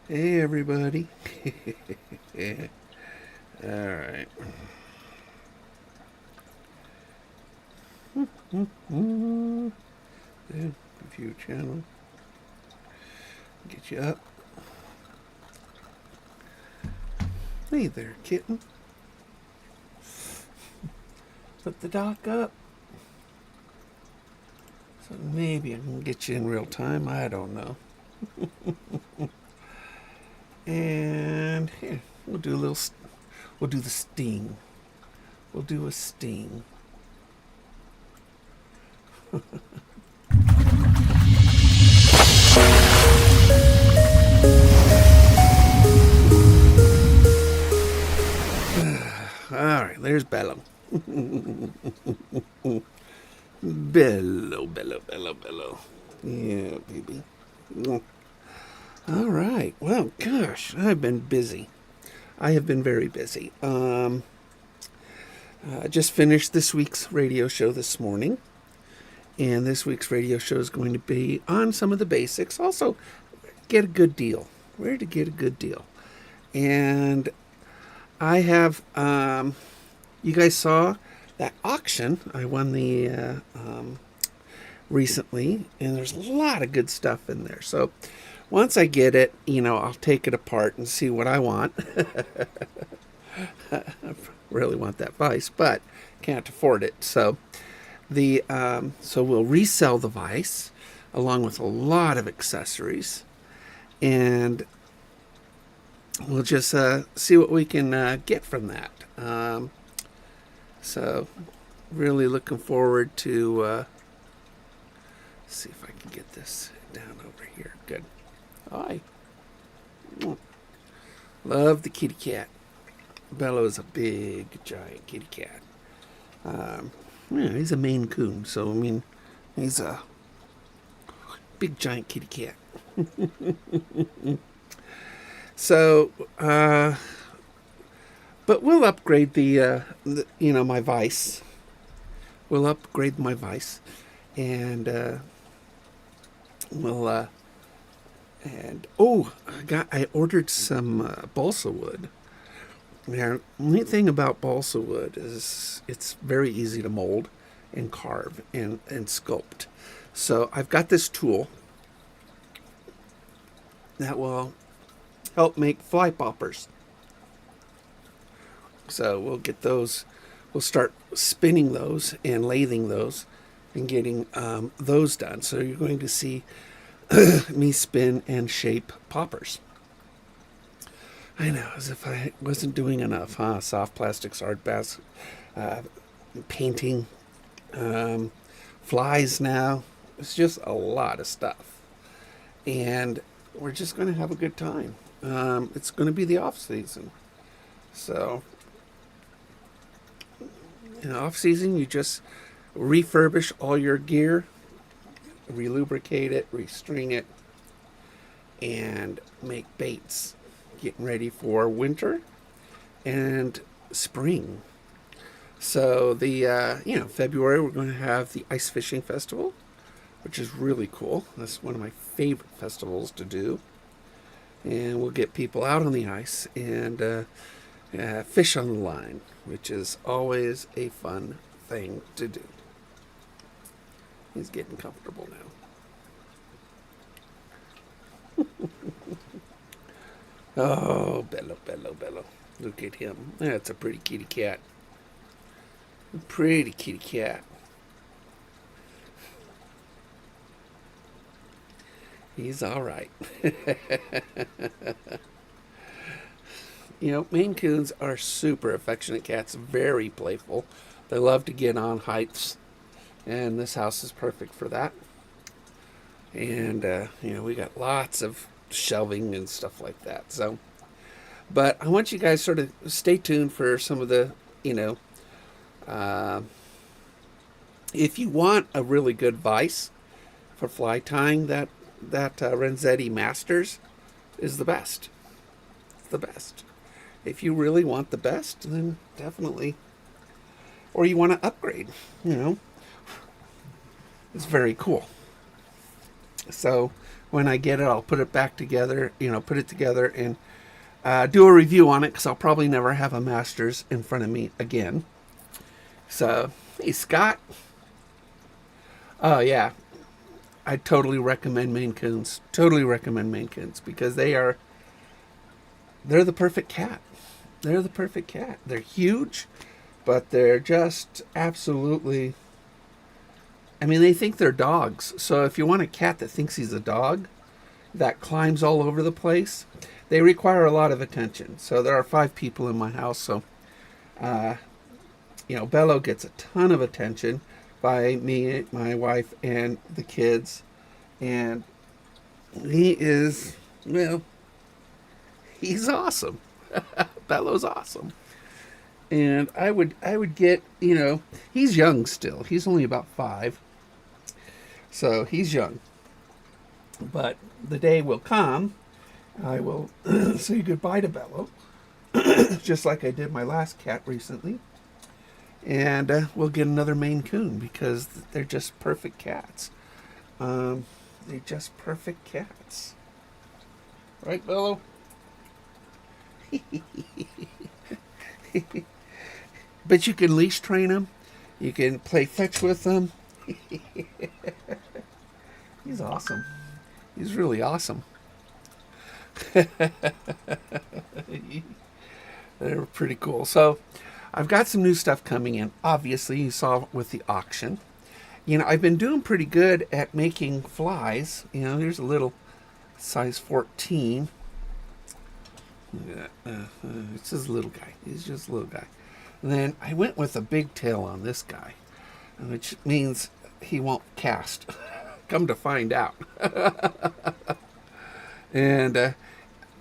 Hey, everybody. All right. Good. View channel. Get you up. Hey there, kitten. Put the dock up. So maybe I can get you in real time. I don't know. And here, we'll do a little. We'll do the sting. We'll do a sting. All right, there's Bello. Bello, bello, bello, bello. Yeah, baby. All right. Well, gosh, I've been busy. I have been very busy. I just finished this week's radio show this morning, and this week's radio show is going to be on some of the basics. Also, get a good deal. Where to get a good deal? And I have. You guys saw that auction? I won the recently, and there's a lot of good stuff in there. So once I get it, I'll take it apart and see what I want. I really want that vise, but can't afford it. So we'll resell the vise along with a lot of accessories, and we'll just see what we can get from that. So really looking forward to see if I can get this down over here. Good. Hi. Love the kitty cat. Bello is a big, giant kitty cat. Yeah, he's a Maine Coon, so he's a big, giant kitty cat. So, but we'll upgrade my vise. We'll upgrade my vise, and I ordered some balsa wood. Now, the neat thing about balsa wood is it's very easy to mold and carve and sculpt. So I've got this tool that will help make fly poppers. So we'll get those. We'll start spinning those and lathing those and getting those done. So you're going to see me spin and shape poppers. I know, as if I wasn't doing enough, huh? Soft plastics, art basket, painting, flies now. It's just a lot of stuff. And we're just going to have a good time. It's going to be the off season. So, in off season, you just refurbish all your gear, relubricate it, restring it, and make baits. Getting ready for winter and spring. So February we're going to have the ice fishing festival, which is really cool. That's one of my favorite festivals to do. And we'll get people out on the ice and fish on the line, which is always a fun thing to do. He's getting comfortable now. Oh, Bello, Bello, Bello. Look at him. That's a pretty kitty cat. A pretty kitty cat. He's all right. Maine Coons are super affectionate cats, very playful. They love to get on heights, and this house is perfect for that. And, we got lots of shelving and stuff like that. So, but I want you guys sort of stay tuned for some of the, if you want a really good vise for fly tying, that Renzetti Masters is the best. It's the best. If you really want the best, then definitely, or you want to upgrade, it's very cool. So when I get it, I'll put it back together, put it together and do a review on it, because I'll probably never have a Masters in front of me again. So, hey, Scott. Oh, yeah. I totally recommend Maine Coons. Totally recommend Maine Coons, because they're the perfect cat. They're the perfect cat. They're huge, but they're just absolutely... I mean, they think they're dogs. So if you want a cat that thinks he's a dog, that climbs all over the place, they require a lot of attention. So there are 5 people in my house, so Bello gets a ton of attention by me, my wife, and the kids. And he is, he's awesome. Bello's awesome. And I would get, he's young still. He's only about 5. So he's young. But the day will come, I will say goodbye to Bello, just like I did my last cat recently. And we'll get another Maine Coon, because they're just perfect cats. They're just perfect cats. Right, Bello? But you can leash train them. You can play fetch with them. He's awesome. He's really awesome. They're pretty cool. So I've got some new stuff coming in. Obviously, you saw with the auction. I've been doing pretty good at making flies. Here's a little size 14. It's just a little guy. He's just a little guy. And then I went with a big tail on this guy, which means he won't cast. Come to find out. And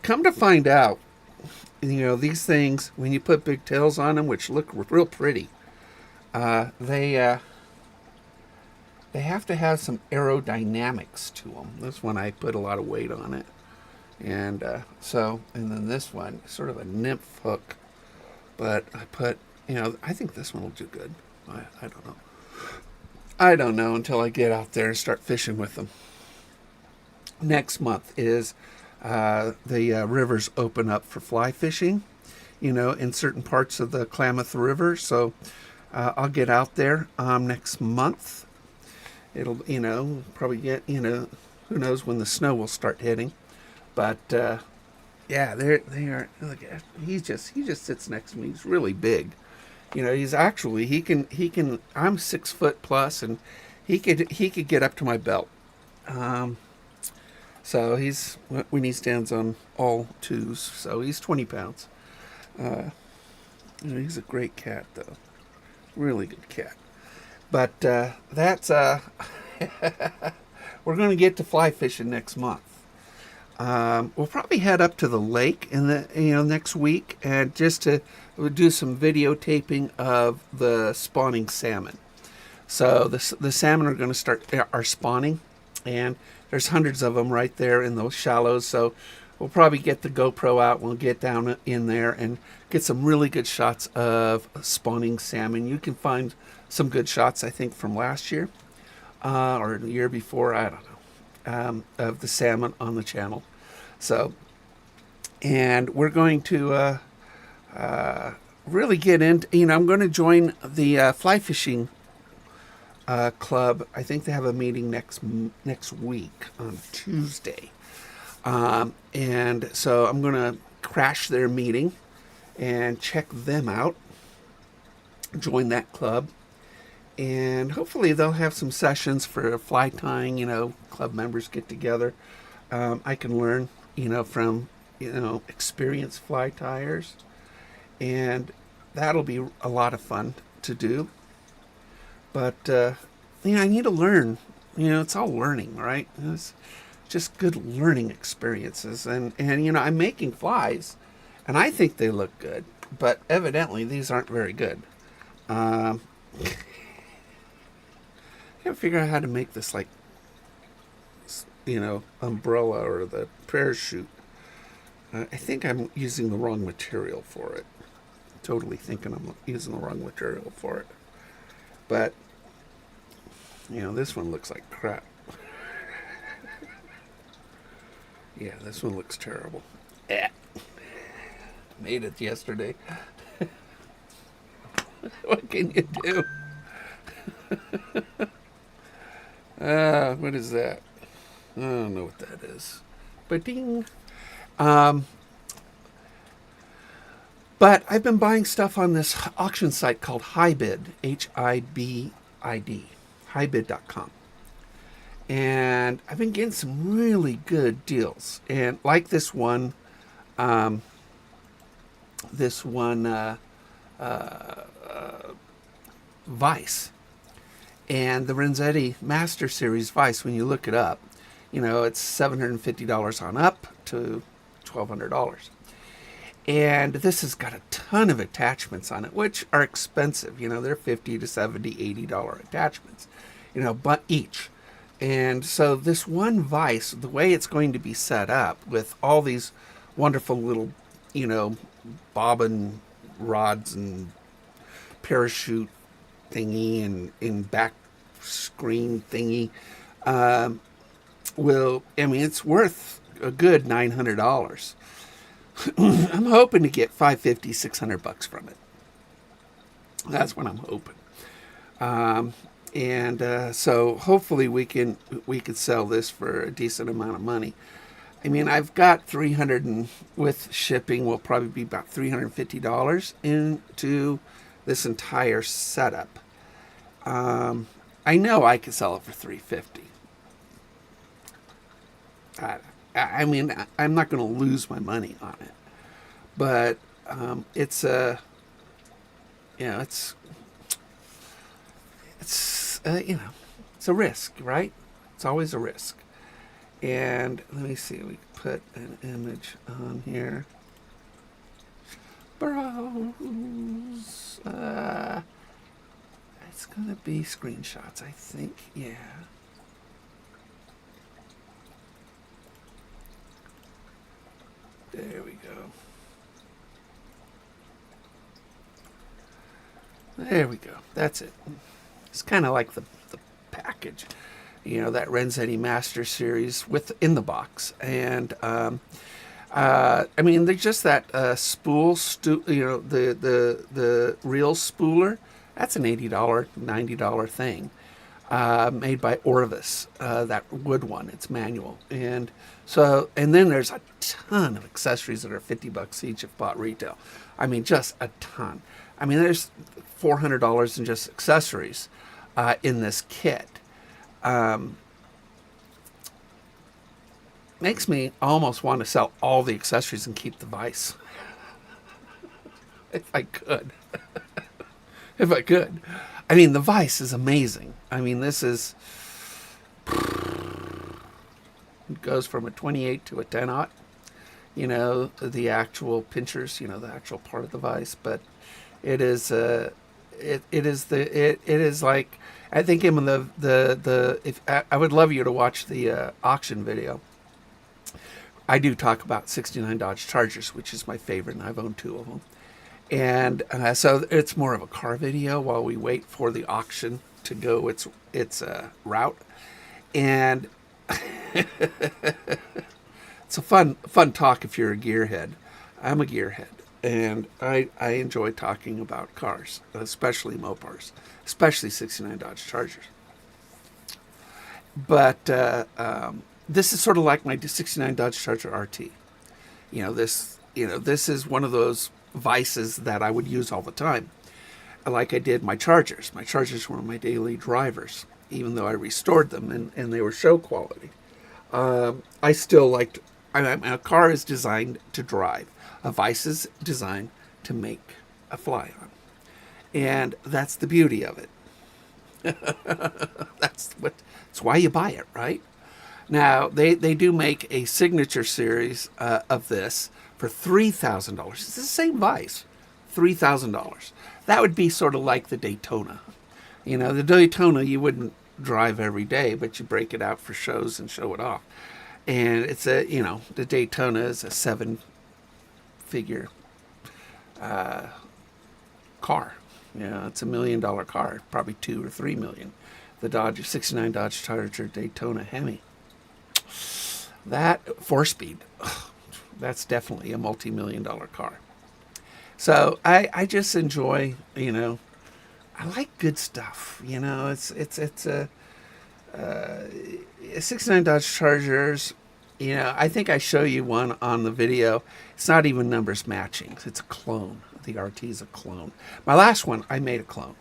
come to find out, these things, when you put big tails on them, which look real pretty, they have to have some aerodynamics to them. This one, I put a lot of weight on it. And and then this one, sort of a nymph hook. But I put, I think this one will do good. I don't know. I don't know until I get out there and start fishing with them. Next month is the rivers open up for fly fishing, in certain parts of the Klamath River. So I'll get out there next month. It'll, probably get, who knows when the snow will start hitting. But yeah, they are. Look at, he just sits next to me. He's really big. He's actually he can. I'm 6 foot plus, and he could get up to my belt. So he's, when he stands on all 2s, so he's 20 pounds. He's a great cat, though. Really good cat. But that's we're going to get to fly fishing next month. We'll probably head up to the lake in the next week, and just to do some videotaping of the spawning salmon. So the salmon are going to start are spawning, and there's hundreds of them right there in those shallows. So we'll probably get the GoPro out. We'll get down in there and get some really good shots of spawning salmon. You can find some good shots, I think, from last year or the year before. I don't know, of the salmon on the channel. So, and we're going to really get into, I'm going to join the fly fishing club. I think they have a meeting next week on Tuesday. And so I'm going to crash their meeting and check them out, join that club. And hopefully they'll have some sessions for fly tying, club members get together. I can learn, from, experienced fly tyers. And that'll be a lot of fun to do. But, I need to learn. It's all learning, right? It's just good learning experiences. And I'm making flies, and I think they look good. But evidently, these aren't very good. I gotta figure out how to make this, like, umbrella or the parachute. I think I'm using the wrong material for it. Totally thinking I'm using the wrong material for it. But, this one looks like crap. Yeah, this one looks terrible. Eh. Made it yesterday. What can you do? What is that? I don't know what that is. But ding. Um, but I've been buying stuff on this auction site called Hibid, Hibid, hibid.com. And I've been getting some really good deals. And like this one, um, this one Vice. And the Renzetti Master Series Vice, when you look it up, you know, it's $750 on up to $1,200. And this has got a ton of attachments on it, which are expensive. You know, they're $50 to $70, $80 attachments, you know, but each. And so this one Vice, the way it's going to be set up with all these wonderful little, you know, bobbin rods and parachute thingy and in back screen thingy, it's worth a good $900. I'm hoping to get $550, $600 from it. That's what I'm hoping. So hopefully we can sell this for a decent amount of money. I mean, I've got 300 and with shipping will probably be about $350 into this entire setup. I know I could sell it for $350. I mean, I'm not going to lose my money on it, but it's a, you know, it's you know, it's a risk, right? It's always a risk. And let me see, we put an image on here. Browse. It's gonna be screenshots, I think. Yeah. There we go. There we go. That's it. It's kind of like the package, you know, that Renzetti Master Series in the box. And I mean, there's just that spool, you know, the real spooler. That's an $80, $90 thing, made by Orvis. That wood one, it's manual, and then there's a ton of accessories that are $50 each if bought retail. I mean, just a ton. I mean, there's $400 in just accessories in this kit. Makes me almost want to sell all the accessories and keep the Vice. If I could. If I could. I mean, the Vice is amazing. I mean, this is... It goes from a 28 to a 10-aught. You know, the actual pinchers, you know, the actual part of the Vice. But it is... it is like... I think in I would love you to watch the auction video. I do talk about 69 Dodge Chargers, which is my favorite, and I've owned 2 of them. And so it's more of a car video while we wait for the auction to go its route. And it's a fun talk if you're a gearhead. I'm a gearhead, and I enjoy talking about cars, especially Mopars, especially 69 Dodge Chargers. But this is sort of like my 69 Dodge Charger RT. This is one of those Vices that I would use all the time, like I did my Chargers. My Chargers were my daily drivers, even though I restored them and they were show quality. I still liked. A car is designed to drive. A Vice is designed to make a fly on, and that's the beauty of it. That's why you buy it, right? Now they do make a signature series of this for $3,000. It's the same Vice, $3,000. That would be sort of like the Daytona. You know, the Daytona you wouldn't drive every day, but you break it out for shows and show it off. And it's the Daytona is a 7-figure car. It's $1 million car, probably 2 or 3 million. The 69 Dodge Charger Daytona Hemi. That 4-speed, that's definitely a multi-million-dollar car. So I just enjoy, I like good stuff. It's a 69 Dodge Chargers. I think I show you one on the video. It's not even numbers matching. It's a clone. The RT is a clone. My last one, I made a clone.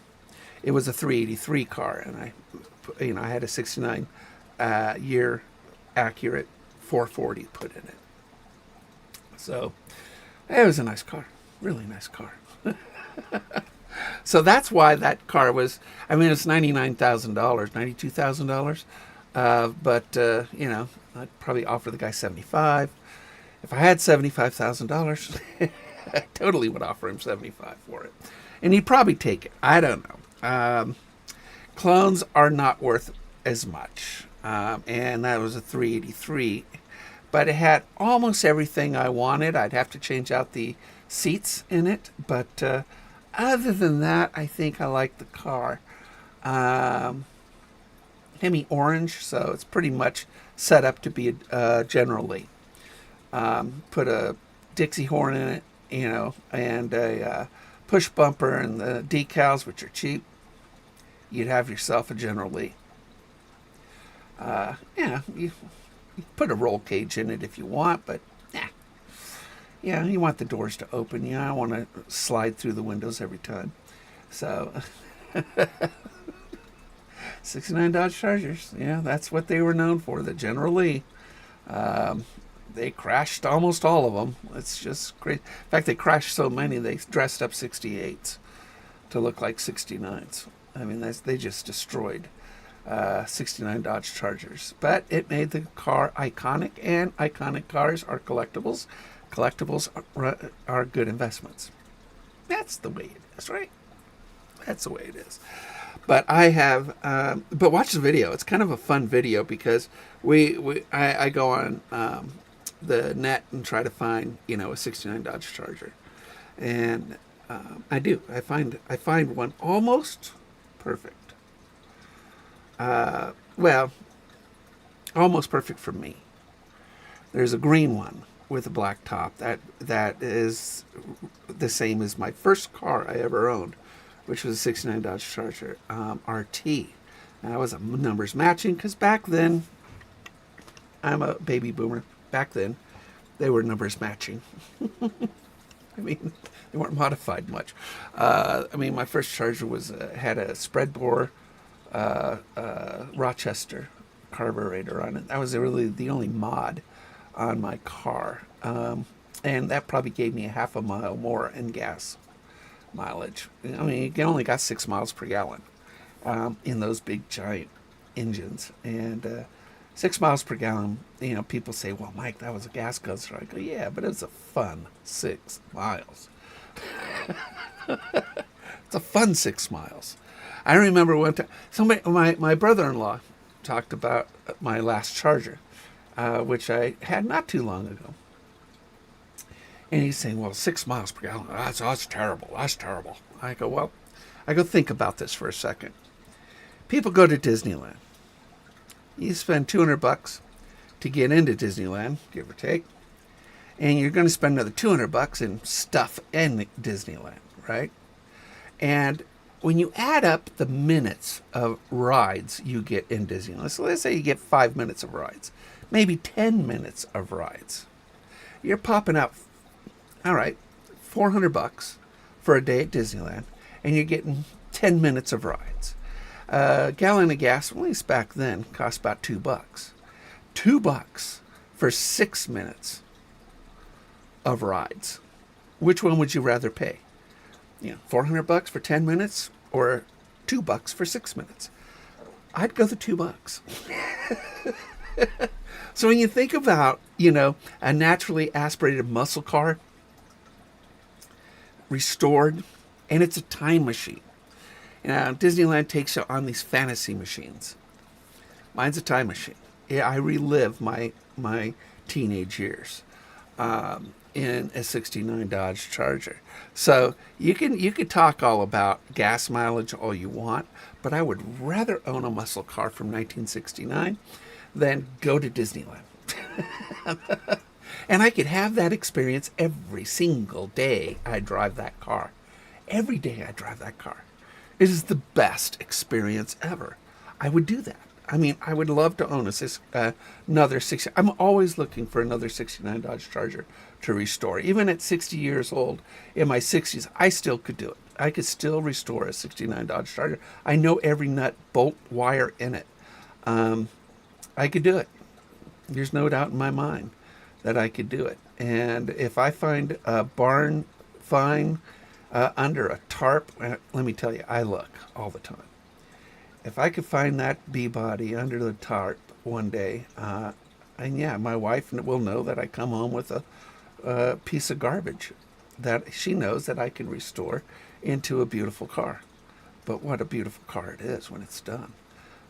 It was a 383 car, and I had a 69 year accurate 440 put in it. So it was a nice car, really nice car. So that's why that car was, it's $99,000, $92,000. But I'd probably offer the guy 75. If I had $75,000, I totally would offer him 75 for it. And he'd probably take it. I don't know. Clones are not worth as much. And that was a 383. But it had almost everything I wanted. I'd have to change out the seats in it. But other than that, I think I like the car. Hemi orange, so it's pretty much set up to be a General Lee. Put a Dixie horn in it, and a push bumper and the decals, which are cheap. You'd have yourself a General Lee. You put a roll cage in it if you want, but you want the doors to open. I don't want to slide through the windows every time. So 69 Dodge Chargers, that's what they were known for, the General Lee. They crashed almost all of them. It's just crazy. In fact, they crashed so many, they dressed up 68s to look like 69s. They just destroyed 69 Dodge Chargers. But it made the car iconic, and iconic cars are collectibles. Collectibles are good investments. That's the way it is, right? That's the way it is. But I have, but watch the video. It's kind of a fun video because I go on the net and try to find, a 69 Dodge Charger, and I do. I find one almost perfect. Almost perfect for me. There's a green one with a black top that is the same as my first car I ever owned, which was a 69 Dodge Charger RT. And that was a numbers matching because back then, I'm a baby boomer. Back then, they were numbers matching. They weren't modified much. My first Charger had a spread bore Rochester carburetor on it. That was really the only mod on my car. And that probably gave me a half a mile more in gas mileage. You only got 6 miles per gallon in those big giant engines. And 6 miles per gallon, people say, well, Mike, that was a gas guzzler. I go, yeah, but it was a fun 6 miles. It's a fun 6 miles. I remember one time, my brother-in-law talked about my last Charger, which I had not too long ago. And he's saying, well, 6 miles per gallon, that's terrible. That's terrible. I go, think about this for a second. People go to Disneyland. You spend $200 to get into Disneyland, give or take. And you're going to spend another $200 in stuff in Disneyland, right? And when you add up the minutes of rides you get in Disneyland, so let's say you get 5 minutes of rides, maybe 10 minutes of rides. You're popping out, all right, $400 for a day at Disneyland, and you're getting 10 minutes of rides. A gallon of gas, at least back then, cost about $2. $2 for 6 minutes of rides. Which one would you rather pay? $400 for 10 minutes or $2 for 6 minutes? I'd go the $2. So when you think about, a naturally aspirated muscle car, restored, and it's a time machine. Disneyland takes you on these fantasy machines. Mine's a time machine. Yeah, I relive my teenage years in a 69 Dodge Charger. So you could talk all about gas mileage all you want, but I would rather own a muscle car from 1969 than go to Disneyland. And I could have that experience every single day I drive that car. Every day I drive that car. It is the best experience ever. I would do that. I mean, I would love to own another 60. I'm always looking for another 69 Dodge Charger to restore. Even at 60 years old, in my 60s, I still could do it. I could still restore a 69 Dodge Charger. I know every nut, bolt, wire in it. I could do it. There's no doubt in my mind that I could do it. And if I find a barn find under a tarp, let me tell you, I look all the time. If I could find that bee body under the tarp one day, and yeah, my wife will know that I come home with a piece of garbage that she knows that I can restore into a beautiful car. But what a beautiful car it is when it's done.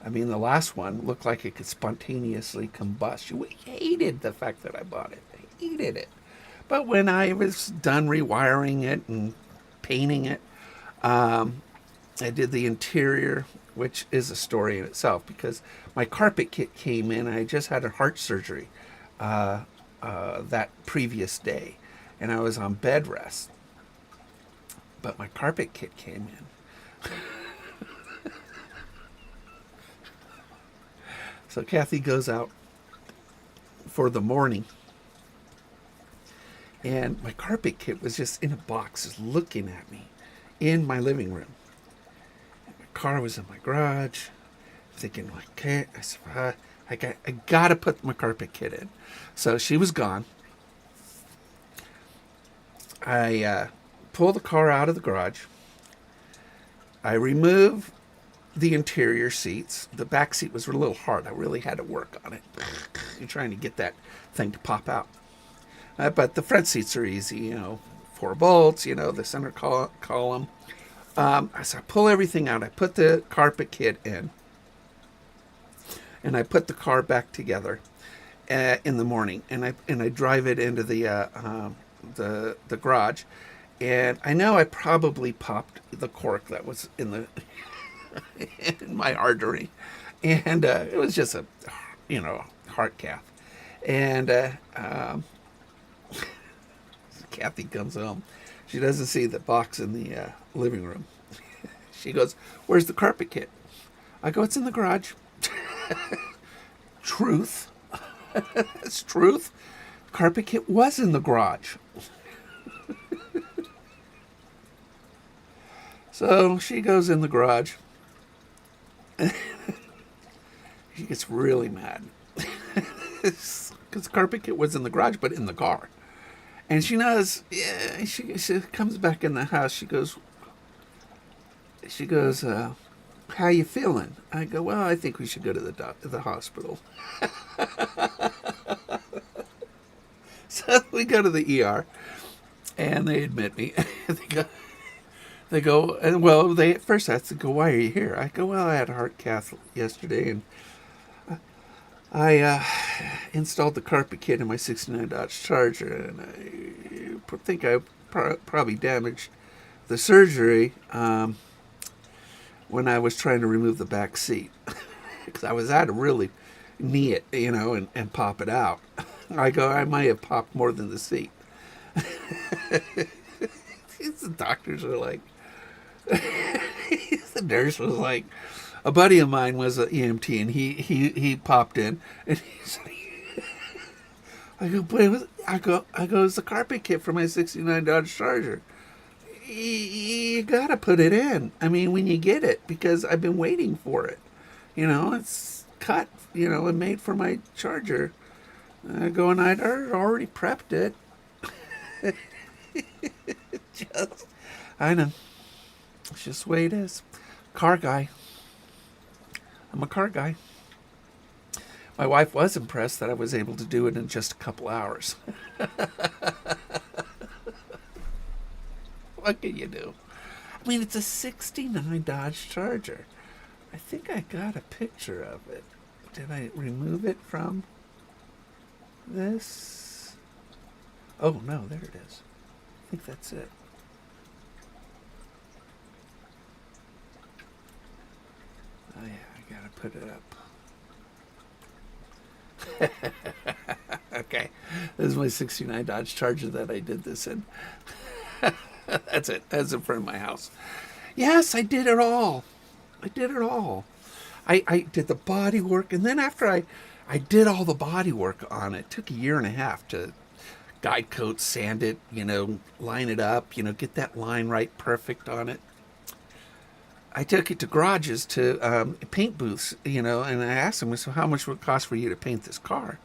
I mean, the last one looked like it could spontaneously combust. You hated the fact that I bought it. I hated it. But when I was done rewiring it and painting it, I did the interior, which is a story in itself because my carpet kit came in. I just had a heart surgery that previous day, and I was on bed rest. But my carpet kit came in. So Kathy goes out for the morning, and my carpet kit was just in a box, just looking at me in my living room. And my car was in my garage, thinking, okay, I said, I gotta put my carpet kit in. So she was gone. I pull the car out of the garage. I remove the interior seats. The back seat was a little hard. I really had to work on it. You're trying to get that thing to pop out. But the front seats are easy, 4 bolts, the center column. So I pull everything out. I put the carpet kit in, and I put the car back together in the morning, and I drive it into the garage, and I know I probably popped the cork that was in my artery, and it was just a heart cath, and Kathy comes home. She doesn't see the box in the living room. She goes, "Where's the carpet kit?" I go, "It's in the garage." Truth. That's truth. Carpet kit was in the garage. So she goes in the garage. She gets really mad. Because the carpet kit was in the garage, but in the car. And she knows, yeah, she comes back in the house. She goes, how you feeling? I go, well, I think we should go to the hospital. So we go to the ER, and they admit me. They go, and well, they at first asked, go, why are you here? I go, well, I had a heart cath yesterday, and I installed the carpet kit in my 69 Dodge Charger, and I think I probably damaged the surgery when I was trying to remove the back seat. Because I had to really knee it, and pop it out. I go, I might have popped more than the seat. The doctors are like, the nurse was like, a buddy of mine was an EMT, and he popped in, and he's like, I go, but it's the carpet kit for my 69 Dodge Charger. You gotta put it in. I mean, when you get it, because I've been waiting for it. It's cut, and made for my Charger. I go, and I'd already prepped it. I know. It's just the way it is. Car guy. I'm a car guy. My wife was impressed that I was able to do it in just a couple hours. What can you do? I mean, it's a 69 Dodge Charger. I think I got a picture of it. Did I remove it from this? Oh, no, there it is. I think that's it. Oh, yeah, I gotta put it up. Okay, this is my '69 Dodge Charger that I did this in. That's it. That's in front of my house. Yes, I did it all. I did it all. I did the body work, and then after I did all the body work on it, it took a year and a half to guide coat, sand it, line it up, get that line right perfect on it. I took it to garages, to paint booths, and I asked them, so how much would it cost for you to paint this car?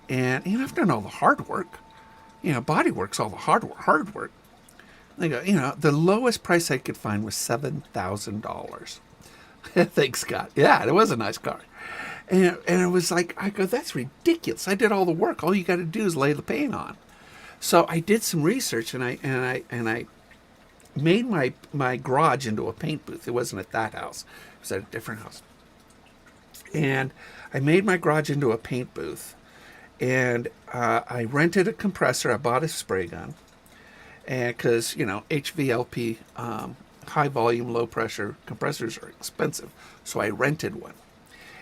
And, I've done all the hard work. Body work's all the hard work. They go, the lowest price I could find was $7,000. Thanks, God. Yeah, it was a nice car. And it was like, I go, that's ridiculous. I did all the work. All you got to do is lay the paint on. So I did some research, and I made my garage into a paint booth. It wasn't at that house. It was at a different house. And I made my garage into a paint booth. And I rented a compressor. I bought a spray gun. And because, HVLP, high volume, low pressure compressors are expensive. So I rented one.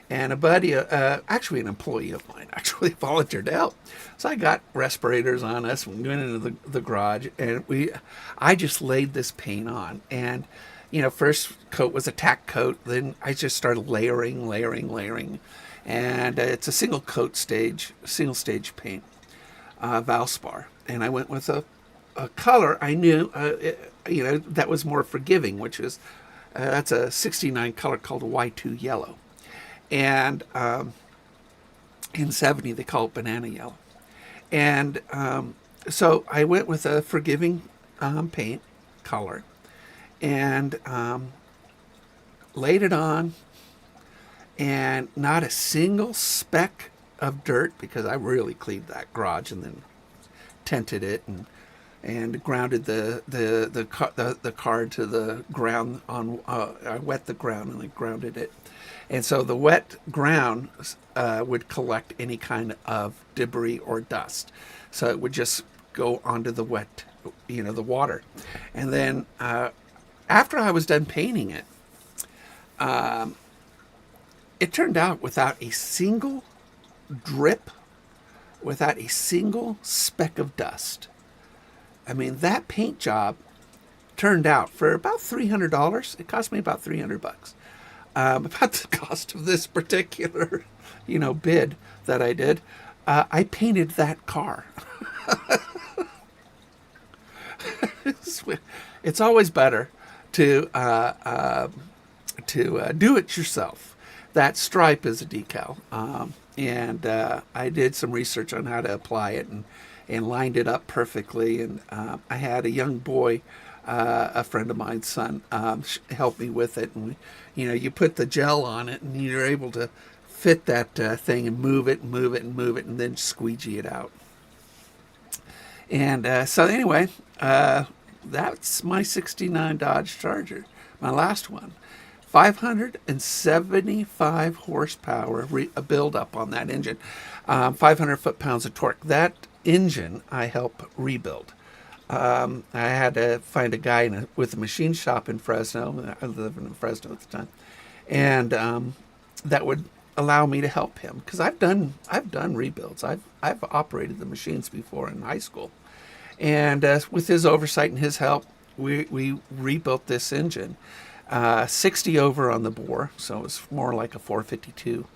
And a buddy, actually an employee of mine, actually volunteered to help. So I got respirators on us and went into the garage, and I just laid this paint on. And, first coat was a tack coat. Then I just started layering. And it's a single stage paint, Valspar. And I went with a color I knew, that was more forgiving, which is, that's a '69 color called a Y2 yellow. And in '70 they call it banana yellow. And so I went with a forgiving paint color and laid it on, and not a single speck of dirt, because I really cleaned that garage and then tented it and grounded the car to the ground. I wet the ground and then grounded it. And so the wet ground would collect any kind of debris or dust. So it would just go onto the wet, the water. And then after I was done painting it, it turned out without a single drip, without a single speck of dust. I mean, that paint job turned out for about $300. It cost me about $300. About the cost of this particular, bid that I did. I painted that car. It's always better to do it yourself. That stripe is a decal, and I did some research on how to apply it and lined it up perfectly. And I had a young boy, a friend of mine's son, help me with it. And you put the gel on it, and you're able to fit that thing and move it, and then squeegee it out. And so anyway, that's my '69 Dodge Charger, my last one. 575 horsepower build up on that engine, 500 foot-pounds of torque. That engine I help rebuild. I had to find a guy with a machine shop in Fresno. I lived in Fresno at the time, and that would allow me to help him, because I've done rebuilds. I've operated the machines before in high school, and with his oversight and his help, we rebuilt this engine. 60 over on the bore, so it was more like a 452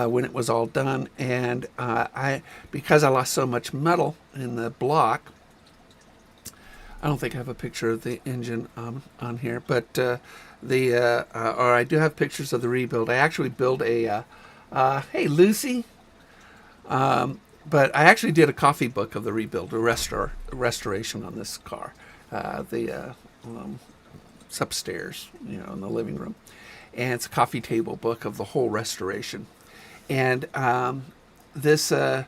when it was all done. And because I lost so much metal in the block, I don't think I have a picture of the engine on here, but or I do have pictures of the rebuild. I actually built a hey Lucy, but I actually did a coffee book of the rebuild, a restoration on this car. It's upstairs, in the living room, and it's a coffee table book of the whole restoration. And this the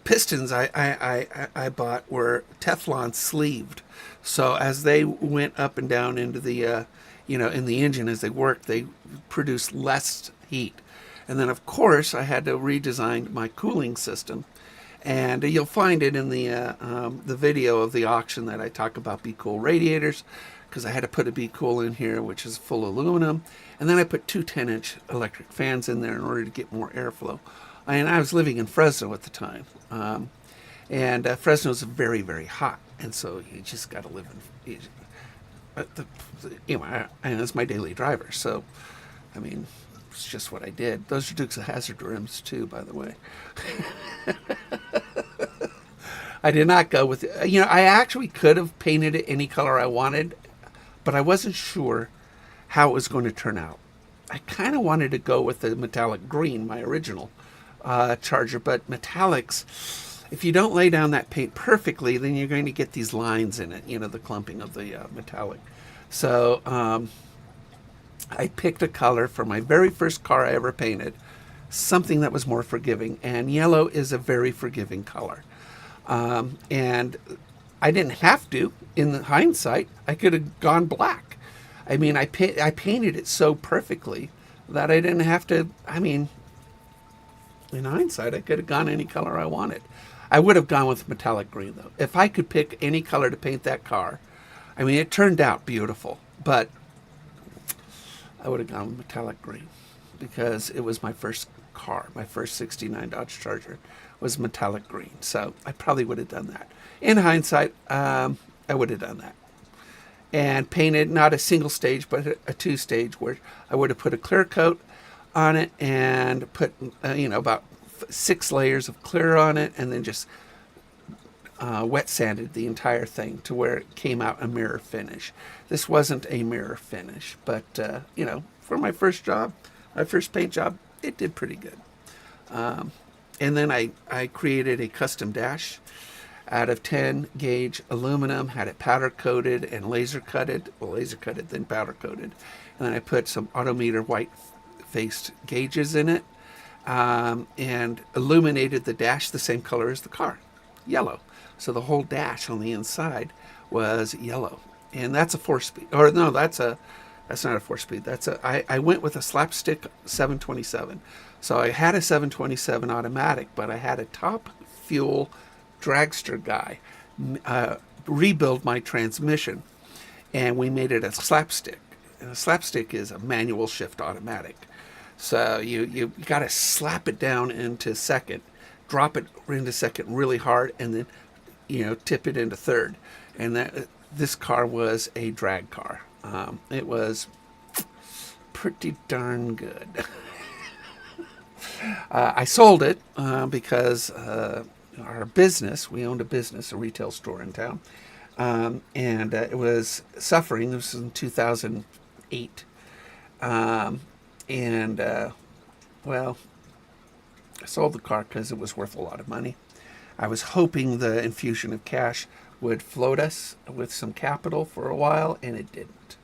pistons I bought were Teflon sleeved, so as they went up and down into the in the engine as they worked, they produced less heat. And then of course I had to redesign my cooling system. And you'll find it in the video of the auction that I talk about Be Cool radiators, because I had to put a Be Cool in here, which is full aluminum. And then I put two 10-inch electric fans in there in order to get more airflow. And I was living in Fresno at the time. And Fresno is very, very hot. And so you just got to live in... and it's my daily driver. So, I mean, it's just what I did. Those are Dukes of Hazzard rims, too, by the way. I did not go with... I actually could have painted it any color I wanted, but I wasn't sure how it was going to turn out. I kind of wanted to go with the metallic green, my original Charger, but metallics, if you don't lay down that paint perfectly, then you're going to get these lines in it, the clumping of the metallic. So I picked a color for my very first car I ever painted, something that was more forgiving, and yellow is a very forgiving color. And I didn't have to. In hindsight, I could have gone black. I mean, I painted it so perfectly that I didn't have to. I mean, in hindsight, I could have gone any color I wanted. I would have gone with metallic green, though. If I could pick any color to paint that car, I mean, it turned out beautiful, but I would have gone with metallic green because it was my first car. My first 69 Dodge Charger was metallic green, so I probably would have done that. In hindsight, I would have done that. And painted not a single stage, but a two-stage, where I would have put a clear coat on it and put, about 6 layers of clear on it, and then just wet sanded the entire thing to where it came out a mirror finish. This wasn't a mirror finish, but, for my first job, my first paint job, it did pretty good. And then I created a custom dash out of 10 gauge aluminum, had it powder coated and laser cutted. Well, laser cutted, then powder coated. And then I put some Autometer white faced gauges in it, and illuminated the dash the same color as the car, yellow. So the whole dash on the inside was yellow. And that's a 4-speed. Or no, that's not a 4-speed. I went with a slapstick 727. So I had a 727 automatic, but I had a top fuel dragster guy rebuild my transmission, and we made it a slapstick. And a slapstick is a manual shift automatic. So you got to slap it down into second, drop it into second really hard, and then tip it into third. And this car was a drag car. It was pretty darn good. I sold it because our business, we owned a retail store in town, and it was suffering. This was in 2008. Well, I sold the car because it was worth a lot of money. I was hoping the infusion of cash would float us with some capital for a while, and it didn't.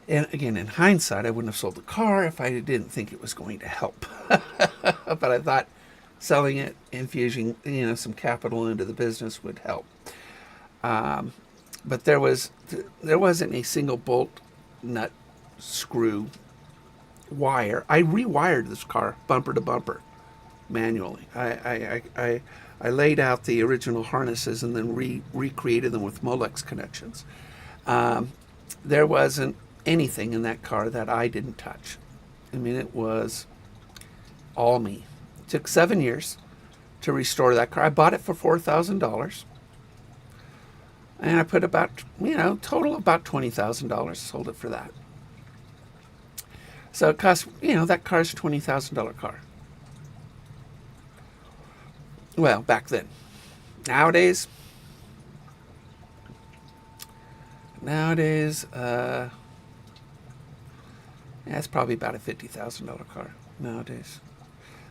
And again, in hindsight, I wouldn't have sold the car if I didn't think it was going to help. But I thought selling it, infusing some capital into the business would help. But there wasn't a single bolt, nut, screw, wire. I rewired this car bumper to bumper manually. I laid out the original harnesses and then recreated them with Molex connections. There wasn't anything in that car that I didn't touch. I mean, it was all me. It took 7 years to restore that car. I bought it for $4,000. And I put about, total about $20,000, sold it for that. So it cost, that car's a $20,000 car. Well, back then. Nowadays, it's probably about a $50,000 car nowadays.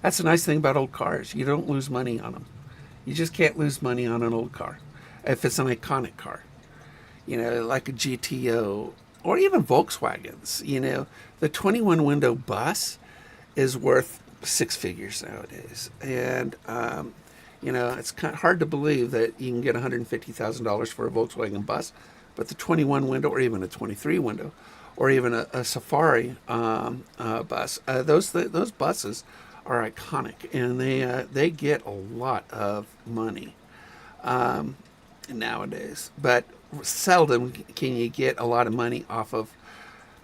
That's the nice thing about old cars. You don't lose money on them. You just can't lose money on an old car. If it's an iconic car, like a GTO or even Volkswagens, the 21 window bus is worth 6 figures nowadays. And, it's kind of hard to believe that you can get $150,000 for a Volkswagen bus, but the 21 window or even a 23 window or even a Safari bus, those buses are iconic, and they get a lot of money nowadays. But seldom can you get a lot of money off of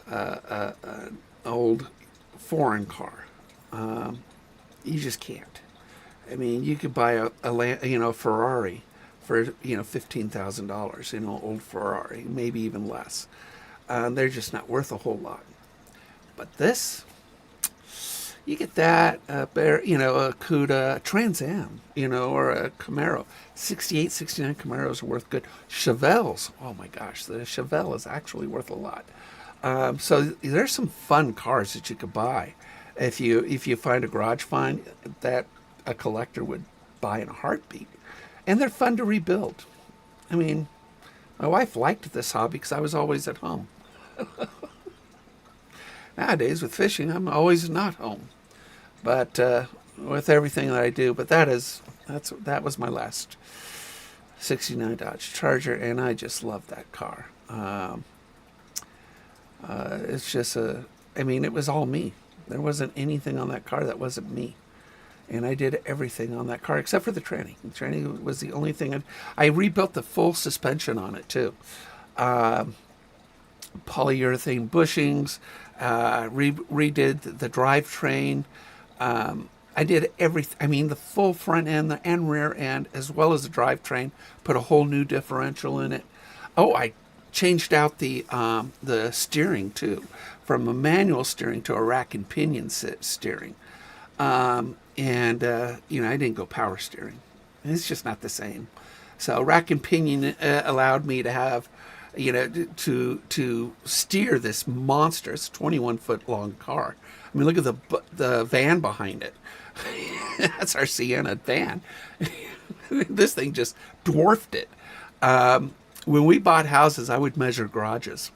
an old foreign car. You just can't. I mean, you could buy a Ferrari for $15,000, old Ferrari, maybe even less. They're just not worth a whole lot. But this, you get that, a Cuda, a Trans Am, or a Camaro. 68, 69 Camaros are worth good. Chevelles, oh my gosh, the Chevelle is actually worth a lot. So there's some fun cars that you could buy if you find a garage find that a collector would buy in a heartbeat. And they're fun to rebuild. I mean, my wife liked this hobby because I was always at home. Nowadays, with fishing, I'm always not home. But with everything that I do, but that was my last '69 Dodge Charger, and I just love that car. It's just it was all me. There wasn't anything on that car that wasn't me. And I did everything on that car except for the tranny. The tranny was the only thing. I rebuilt the full suspension on it, too. Polyurethane bushings, redid the drivetrain. I did everything. I mean, the full front end and rear end, as well as the drivetrain. Put a whole new differential in it. Oh, I changed out the steering, too, from a manual steering to a rack and pinion steering. I didn't go power steering. It's just not the same. So rack and pinion allowed me to have, to steer this monster. It's a 21-foot long car. I mean, look at the van behind it. That's our Sienna van. This thing just dwarfed it. When we bought houses, I would measure garages.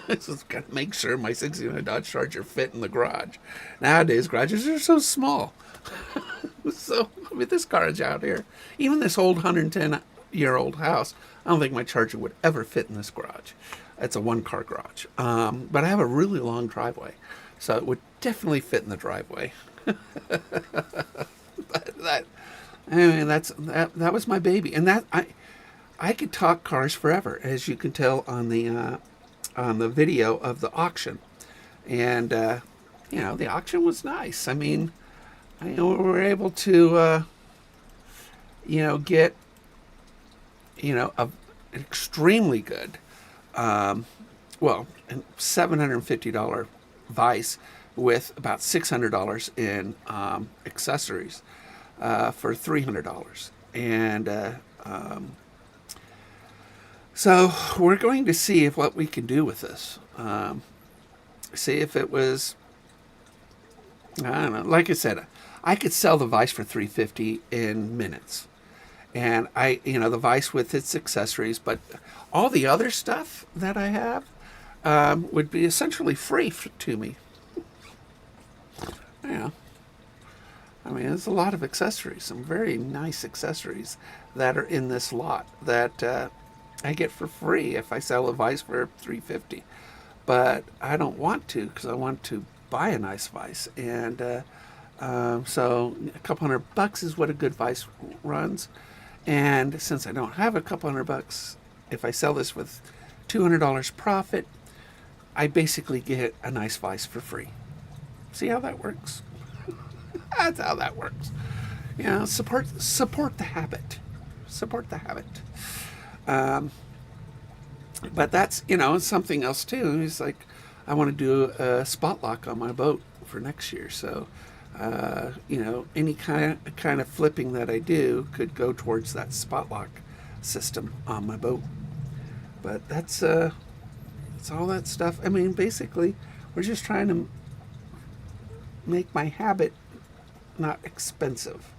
Just got to make sure my '69 Dodge Charger fit in the garage. Nowadays, garages are so small. So, this car's out here. Even this old 110-year-old house, I don't think my Charger would ever fit in this garage. It's a one-car garage. But I have a really long driveway, so it would definitely fit in the driveway. That was my baby. And I could talk cars forever, as you can tell on the video of the auction. And, the auction was nice. I mean, we were able to, get, an extremely good, $750 vise with about $600 in accessories for $300. And so we're going to see what we can do with this. See if it was, I don't know. Like I said, I could sell the vise for $350 in minutes. And the vise with its accessories, but all the other stuff that I have would be essentially free to me. Yeah. I mean, there's a lot of accessories, some very nice accessories that are in this lot that I get for free if I sell a vise for $350. But I don't want to, because I want to buy a nice vise. And so a couple $100 is what a good vise runs. And since I don't have a couple $100, if I sell this with $200 profit, I basically get a nice vise for free. See how that works? That's how that works. Support the habit. Support the habit. But that's, something else too. It's like, I want to do a spot lock on my boat for next year. So, any kind of flipping that I do could go towards that spot lock system on my boat. But that's all that stuff. I mean, basically, we're just trying to make my habit not expensive.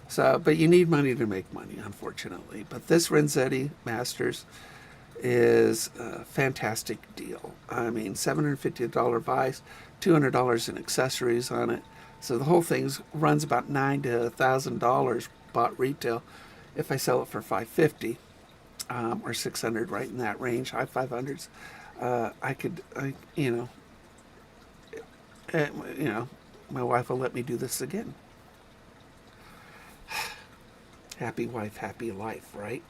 So, but you need money to make money, unfortunately. But this Renzetti Masters is a fantastic deal. I mean, $750 vise, $200 in accessories on it. So the whole thing runs about $900 to $1,000 bought retail. If I sell it for $550 or $600, right in that range, high 500s, my wife will let me do this again. Happy wife, happy life, right?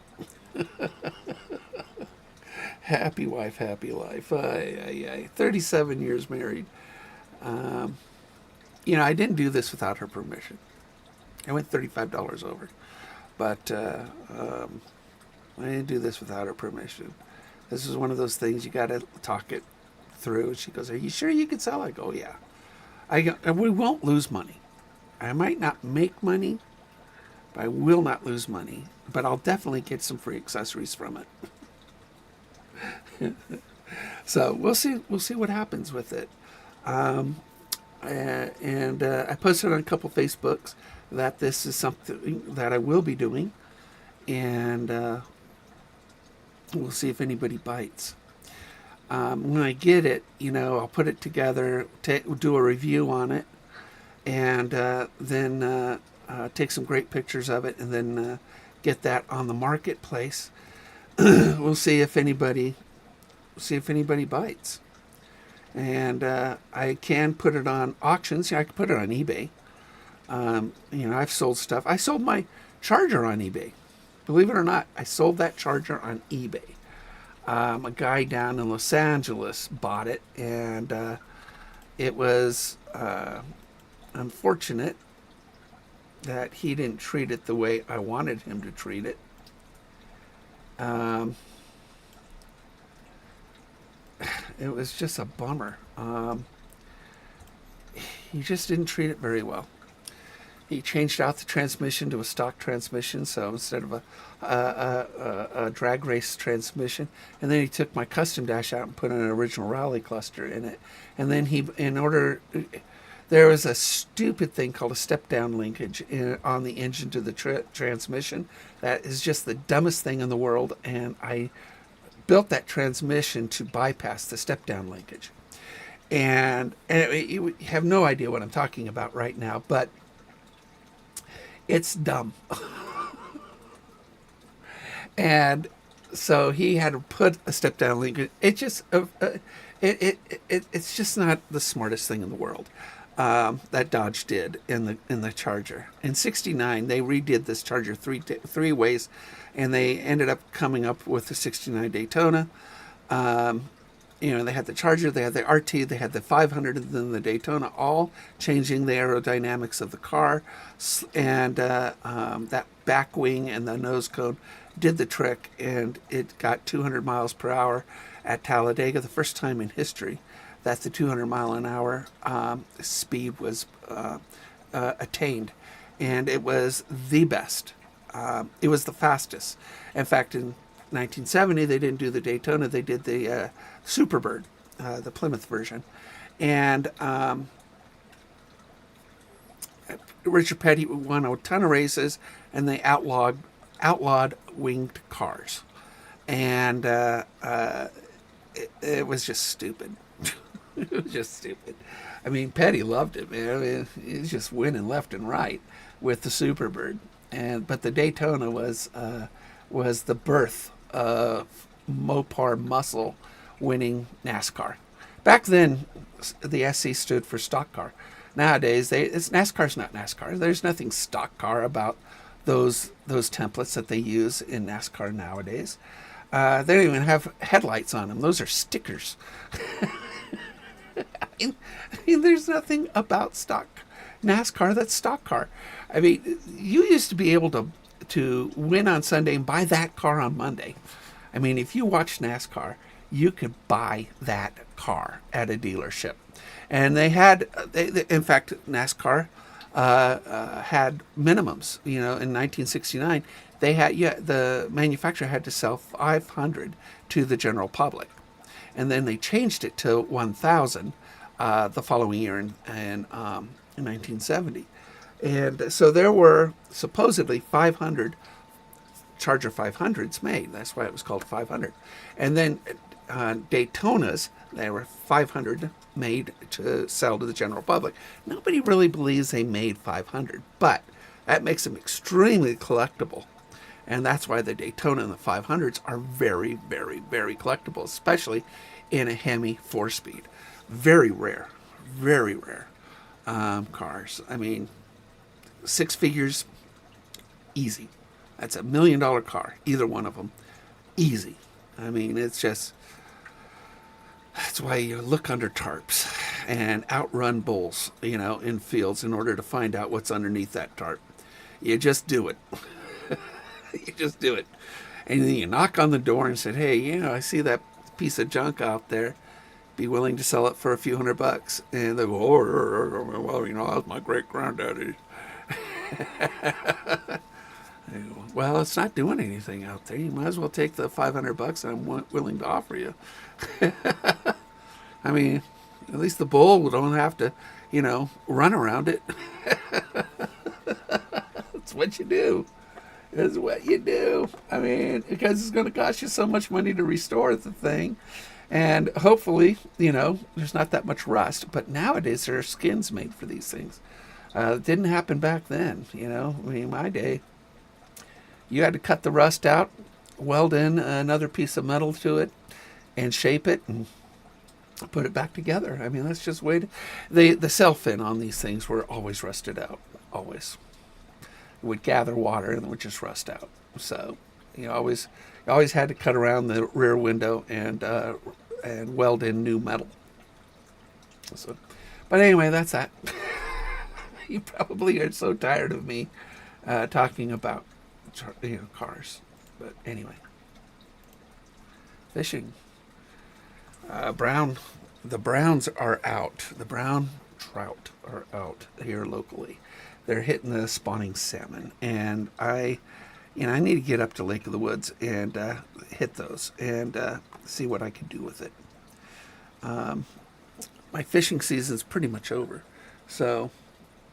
Happy wife, happy life. 37 years married. Um, I didn't do this without her permission. I went $35 over. But I didn't do this without her permission. This is one of those things you got to talk it through. She goes, "Are you sure you could sell?" I go, "Yeah." And we won't lose money. I might not make money, but I will not lose money. But I'll definitely get some free accessories from it. So we'll see. We'll see what happens with it. And I posted on a couple Facebooks that this is something that I will be doing, and we'll see if anybody bites. When I get it, I'll put it together, do a review on it, and then take some great pictures of it, and then get that on the marketplace. We'll see if anybody bites. And I can put it on auctions. I can put it on eBay. I've sold stuff. I sold my charger on eBay. Believe it or not, I sold that charger on eBay. A guy down in Los Angeles bought it, and it was unfortunate that he didn't treat it the way I wanted him to treat it. It was just a bummer. He just didn't treat it very well. He changed out the transmission to a stock transmission, so instead of a drag race transmission, and then he took my custom dash out and put an original rally cluster in it. And then there was a stupid thing called a step-down linkage on the engine to the transmission. That is just the dumbest thing in the world, and I built that transmission to bypass the step-down linkage. And you have no idea what I'm talking about right now, but it's dumb. And so he had to put a step-down linkage. It's just not the smartest thing in the world. That Dodge did in the Charger. In '69, they redid this Charger three ways, and they ended up coming up with the '69 Daytona. They had the Charger, they had the RT, they had the 500, and then the Daytona, all changing the aerodynamics of the car, and that back wing and the nose cone did the trick, and it got 200 miles per hour at Talladega, the first time in history that the 200 mile an hour speed was attained, and it was the best. It was the fastest. In fact, in 1970, they didn't do the Daytona; they did the Superbird, the Plymouth version, and Richard Petty won a ton of races, and they outlawed winged cars, and it was just stupid. It was just stupid. I mean, Petty loved it, man. I mean, he was just winning left and right with the Superbird, but the Daytona was the birth of Mopar muscle winning NASCAR. Back then, the SC stood for stock car. Nowadays, NASCAR's not NASCAR. There's nothing stock car about those templates that they use in NASCAR nowadays. They don't even have headlights on them. Those are stickers. I mean, there's nothing about stock NASCAR that's stock car. I mean, you used to be able to win on Sunday and buy that car on Monday. I mean, if you watch NASCAR, you could buy that car at a dealership. And they had, in fact, NASCAR had minimums. In 1969, the manufacturer had to sell 500 to the general public, and then they changed it to 1,000 the following year in 1970. And so there were supposedly 500 Charger 500s made. That's why it was called 500. And then Daytonas, there were 500 made to sell to the general public. Nobody really believes they made 500, but that makes them extremely collectible. And that's why the Daytona and the 500s are very, very, very collectible, especially in a Hemi 4-speed. Very rare cars. I mean, 6 figures, easy. That's $1 million car, either one of them, easy. I mean, it's just, that's why you look under tarps and outrun bulls, in fields in order to find out what's underneath that tarp. You just do it. You just do it. And then you knock on the door and say, hey, I see that piece of junk out there. Be willing to sell it for a few $100. And they go, oh, well, that's my great granddaddy. Well, it's not doing anything out there. You might as well take the $500 I'm willing to offer you. I mean, at least the bull don't have to, run around it. That's what you do. That's what you do. I mean, because it's going to cost you so much money to restore the thing. And hopefully, there's not that much rust. But nowadays, there are skins made for these things. It didn't happen back then, I mean, my day, you had to cut the rust out, weld in another piece of metal to it, and shape it, and put it back together. I mean, that's just the cell fin on these things were always rusted out, always. It would gather water and it would just rust out. So you always had to cut around the rear window and weld in new metal. So, but anyway, that's that. You probably are so tired of me talking about cars. But anyway, fishing. The browns are out. The brown trout are out here locally. They're hitting the spawning salmon, and I need to get up to Lake of the Woods and hit those and see what I can do with it. My fishing season's pretty much over, so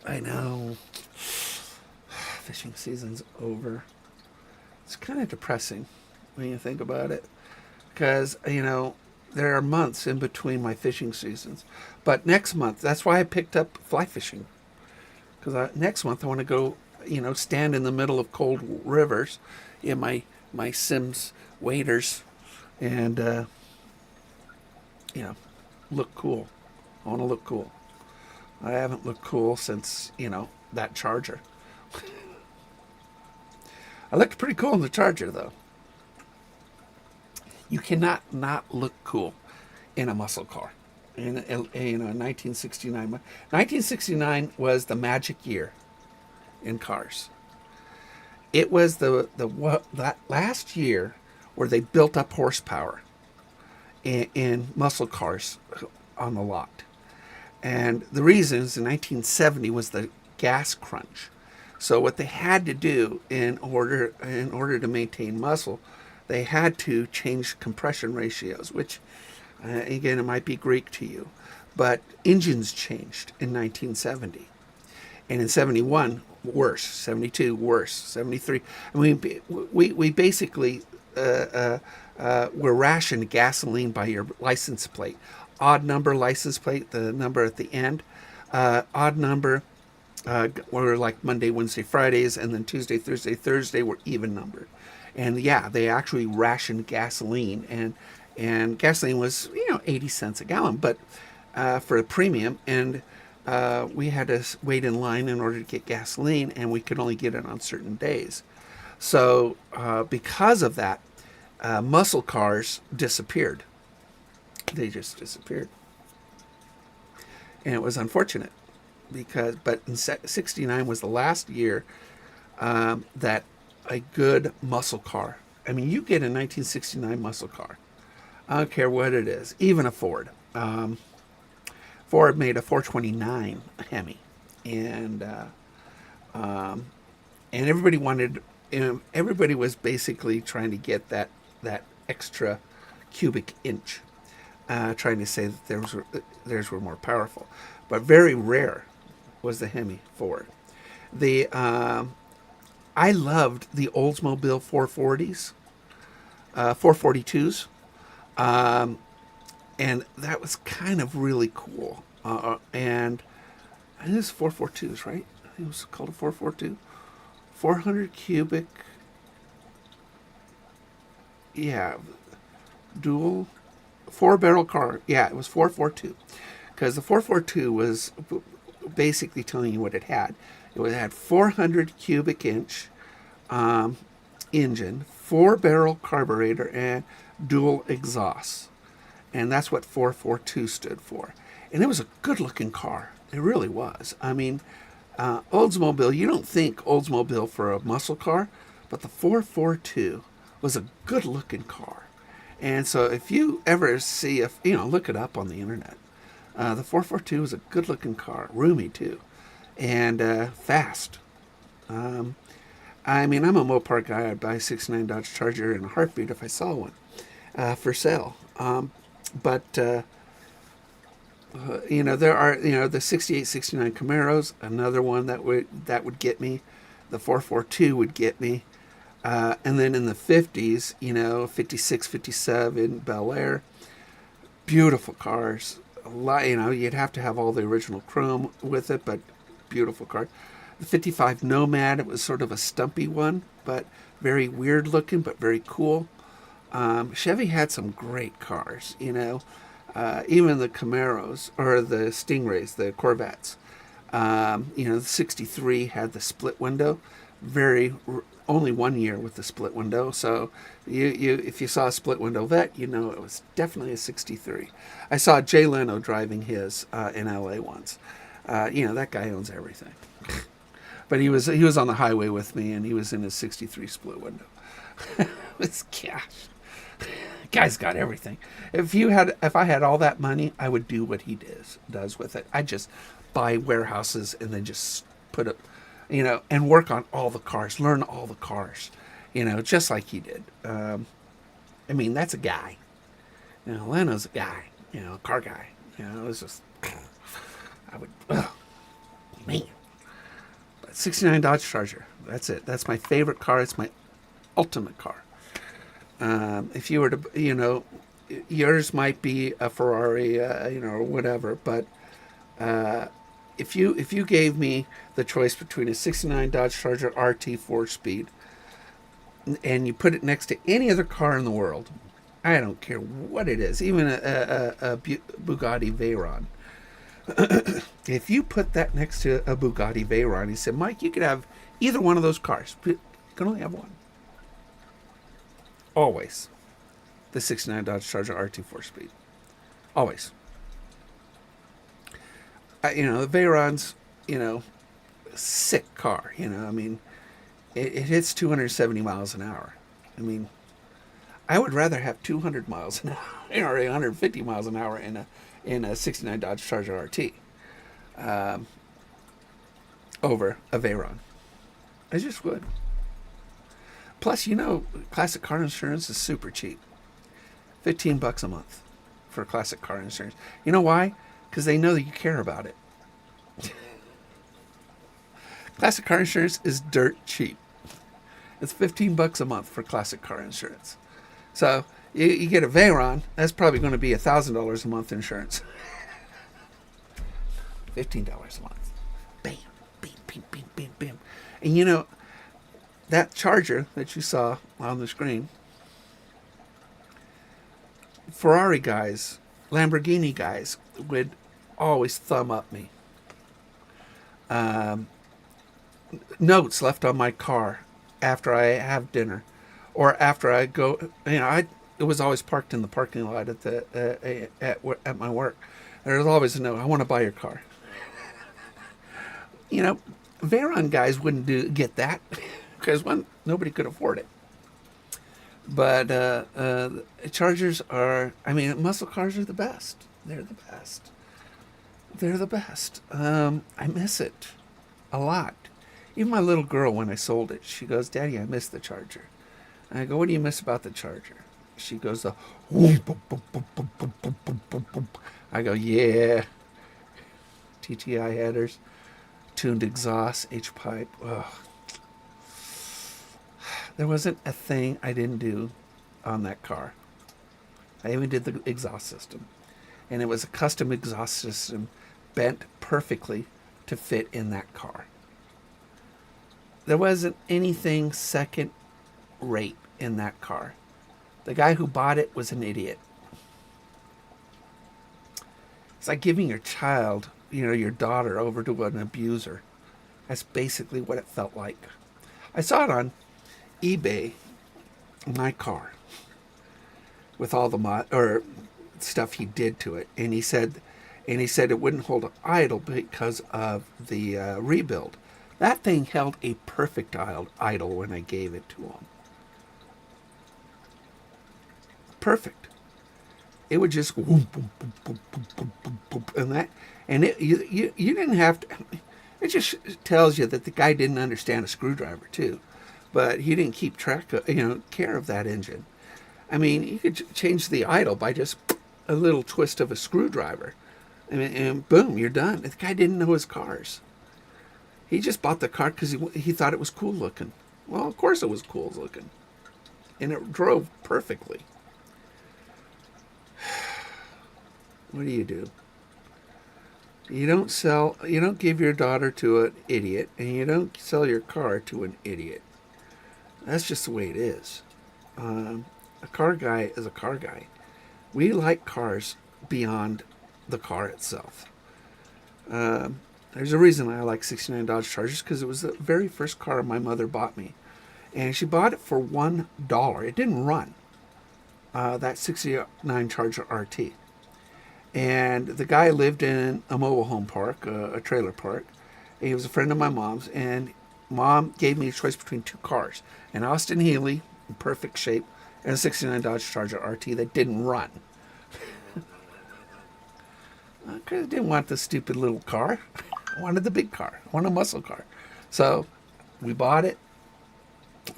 I know fishing season's over. It's kind of depressing when you think about it, because there are months in between my fishing seasons. But next month, that's why I picked up fly fishing. Because next month I want to go, stand in the middle of cold rivers in my Sims waders and, look cool. I want to look cool. I haven't looked cool since, that Charger. I looked pretty cool in the Charger, though. You cannot not look cool in a muscle car. In 1969. 1969 was the magic year in cars. It was that last year where they built up horsepower in muscle cars on the lot. And the reason is in 1970 was the gas crunch. So what they had to do in order to maintain muscle, they had to change compression ratios, which again, it might be Greek to you, but engines changed in 1970. And in 71, worse. 72, worse. 73. I mean, we basically were rationed gasoline by your license plate. Odd number license plate, the number at the end. Odd number were like Monday, Wednesday, Fridays, and then Tuesday, Thursday, Thursday were even numbered. And yeah, they actually rationed gasoline, and gasoline was 80 cents a gallon, but for a premium, and we had to wait in line in order to get gasoline, and we could only get it on certain days. So because of that, muscle cars disappeared. They just disappeared, and it was unfortunate but in 69 was the last year that a good muscle car. I mean, you get a 1969 muscle car. I don't care what it is, even a Ford. Ford made a 429 Hemi, and everybody was basically trying to get that extra cubic inch, trying to say that theirs were more powerful, but very rare was the Hemi Ford. I loved the Oldsmobile 440s, 442s. And that was kind of really cool. And I think it's 442s, right? I think it was called a 442. 400 cubic. Yeah. Dual. 4-barrel car. Yeah, it was 442. Because the 442 was basically telling you what it had. It had 400 cubic inch engine, 4-barrel carburetor and dual exhaust. And that's what 442 stood for. And it was a good-looking car. It really was. I mean, Oldsmobile, you don't think Oldsmobile for a muscle car, but the 442 was a good-looking car. And so if you ever see, look it up on the internet. The 442 was a good-looking car, roomy too, and fast. I mean, I'm a Mopar guy. I'd buy a 69 Dodge Charger in a heartbeat if I saw one for sale. But there are, the 68, 69 Camaros, another one that would get me. The 442 would get me. And then in the 50s, 56, 57 Bel Air, beautiful cars. A lot, you'd have to have all the original chrome with it, but beautiful car. The 55 Nomad, it was sort of a stumpy one, but very weird looking, but very cool. Chevy had some great cars, even the Camaros or the Stingrays, the Corvettes. The 63 had the split window, only 1 year with the split window. So if you saw a split window vet, it was definitely a 63. I saw Jay Leno driving his in LA once. That guy owns everything. But he was on the highway with me, and he was in his 63 split window. It's cash. Guy's got everything. If I had all that money, I would do what he does with it. I'd just buy warehouses and then just put it, and work on all the cars, learn all the cars, just like he did. That's a guy. Leno's a guy, a car guy. It was just, man. 69 Dodge Charger. That's it. That's my favorite car. It's my ultimate car. If you were to, yours might be a Ferrari, or whatever. But if you gave me the choice between a 69 Dodge Charger RT 4-speed and you put it next to any other car in the world, I don't care what it is, even a Bugatti Veyron. If you put that next to a Bugatti Veyron, he said, Mike, you could have either one of those cars. But you can only have one. Always. The 69 Dodge Charger RT 4-speed. Always. The Veyron's, sick car. It hits 270 miles an hour. I would rather have 200 miles an hour or 150 miles an hour in a 69 Dodge Charger RT over a Veyron. I just would. Plus, classic car insurance is super cheap. $15 a month for classic car insurance. You know why? Because they know that you care about it. Classic car insurance is dirt cheap. It's $15 a month for classic car insurance. So you get a Veyron, that's probably going to be $1,000 a month insurance. $15 a month. Bam, bam, bam, bam, bam, bam. And that Charger that you saw on the screen, Ferrari guys, Lamborghini guys would always thumb up me. Notes left on my car after I have dinner, or after I go. It was always parked in the parking lot at my work. There was always a note. I want to buy your car. Veyron guys wouldn't get that because nobody could afford it. But Chargers are. Muscle cars are the best. They're the best. They're the best. I miss it a lot. Even my little girl, when I sold it, she goes, Daddy, I miss the Charger. And I go, what do you miss about the Charger? She goes, the whoom, boom, boom, boom, boom, boom, boom, boom, boom, boom. I go, yeah. TTI headers, tuned exhaust, H-pipe. Ugh. There wasn't a thing I didn't do on that car. I even did the exhaust system. And it was a custom exhaust system bent perfectly to fit in that car. There wasn't anything second rate in that car. The guy who bought it was an idiot. It's like giving your child, your daughter, over to an abuser. That's basically what it felt like. I saw it on eBay my car with all the stuff he did to it, and he said it wouldn't hold idle because of the rebuild. That thing held a perfect idle when I gave it to him. Perfect. It would just whoop, boom, boom, boom, boom, boom, boom, boom, and that, and you didn't have to. It just tells you that the guy didn't understand a screwdriver too, but he didn't keep track of care of that engine. I mean, you could change the idle by just a little twist of a screwdriver, and boom, you're done. The guy didn't know his cars. He just bought the car because he thought it was cool looking. Well, of course it was cool looking, and it drove perfectly. What do? You don't give your daughter to an idiot, and you don't sell your car to an idiot. That's just the way it is. A car guy is a car guy. We like cars beyond the car itself. There's a reason I like 69 Dodge Chargers, because it was the very first car my mother bought me. And she bought it for $1. It didn't run, that 69 Charger RT. And the guy lived in a mobile home park, a trailer park. He was a friend of my mom's, and Mom gave me a choice between two cars: an Austin Healey in perfect shape and a 69 Dodge Charger RT that didn't run. I didn't want the stupid little car. I wanted the big car. I wanted a muscle car. So we bought it,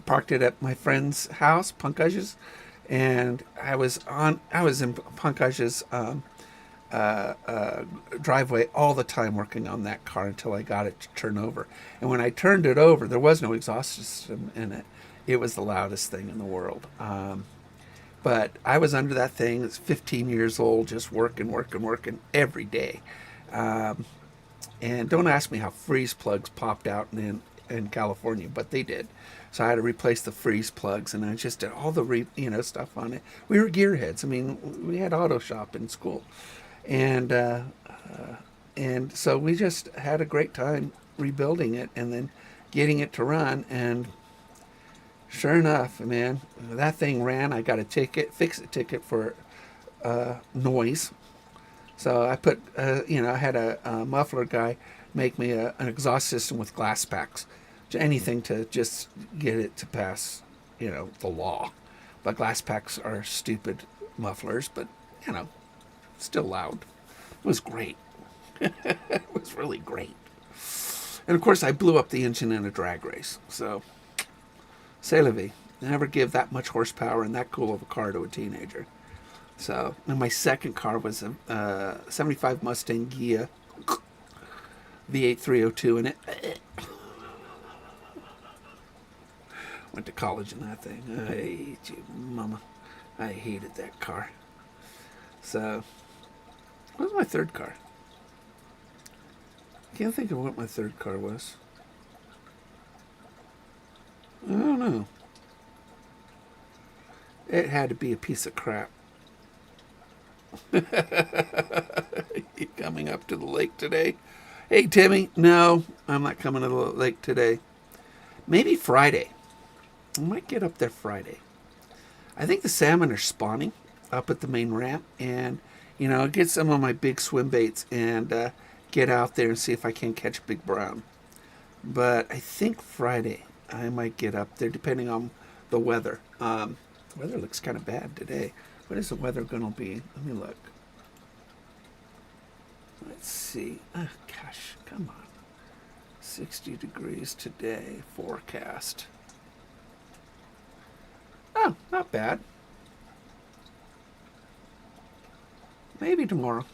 parked it at my friend's house, Punkaj's, and I was in Punkaj's driveway all the time working on that car until I got it to turn over. And when I turned it over, there was no exhaust system in it. It was the loudest thing in the world. But I was under that thing. It's 15 years old, just working every day. And don't ask me how freeze plugs popped out in California, but they did. So I had to replace the freeze plugs, and I just did all the stuff on it. We were gearheads. I mean, we had auto shop in school. And so we just had a great time rebuilding it and then getting it to run. And sure enough, man, that thing ran. I got a fix a ticket for noise. So I put, I had a muffler guy make me an exhaust system with glass packs. Anything to just get it to pass, the law. But glass packs are stupid mufflers, but, still loud. It was great. It was really great. And of course I blew up the engine in a drag race. So, c'est la vie. Never give that much horsepower and that cool of a car to a teenager. So, and my second car was a 75 Mustang Ghia V8 302 in it. Went to college in that thing. I hate you, mama. I hated that car. So, what was my third car? I can't think of what my third car was. I don't know. It had to be a piece of crap. You coming up to the lake today? Hey, Timmy. No, I'm not coming to the lake today. Maybe Friday. I might get up there Friday. I think the salmon are spawning up at the main ramp, and get some of my big swim baits and get out there and see if I can catch a big brown. But I think Friday I might get up there, depending on the weather. The weather looks kind of bad today. What is the weather going to be? Let me look. Let's see. Oh, gosh, come on. 60 degrees today, forecast. Oh, not bad. Maybe tomorrow.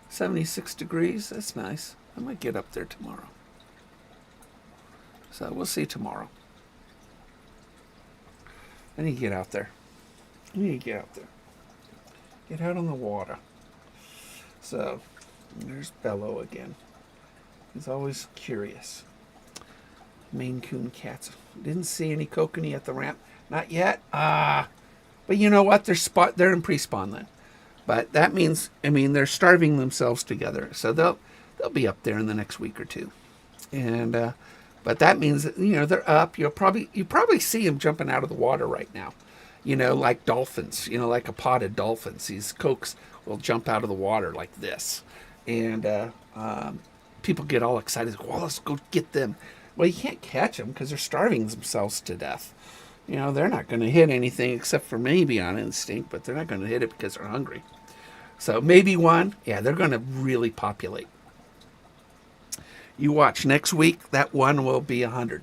76 degrees, that's nice. I might get up there tomorrow. So we'll see tomorrow. I need to get out there. Get out on the water. So, there's Bello again. He's always curious. Maine Coon cats. Didn't see any kokanee at the ramp. Not yet. But you know what? They're in pre-spawn then. But that means, they're starving themselves together. So they'll be up there in the next week or two. And but But that means that, they're up. You probably see them jumping out of the water right now. Like dolphins. Like a pod of dolphins. These cokes will jump out of the water like this, and people get all excited. Well, let's go get them. Well, you can't catch them because they're starving themselves to death. They're not going to hit anything except for maybe on instinct, but they're not going to hit it because they're hungry. So maybe one. Yeah, they're going to really populate. You watch next week, that one will be 100.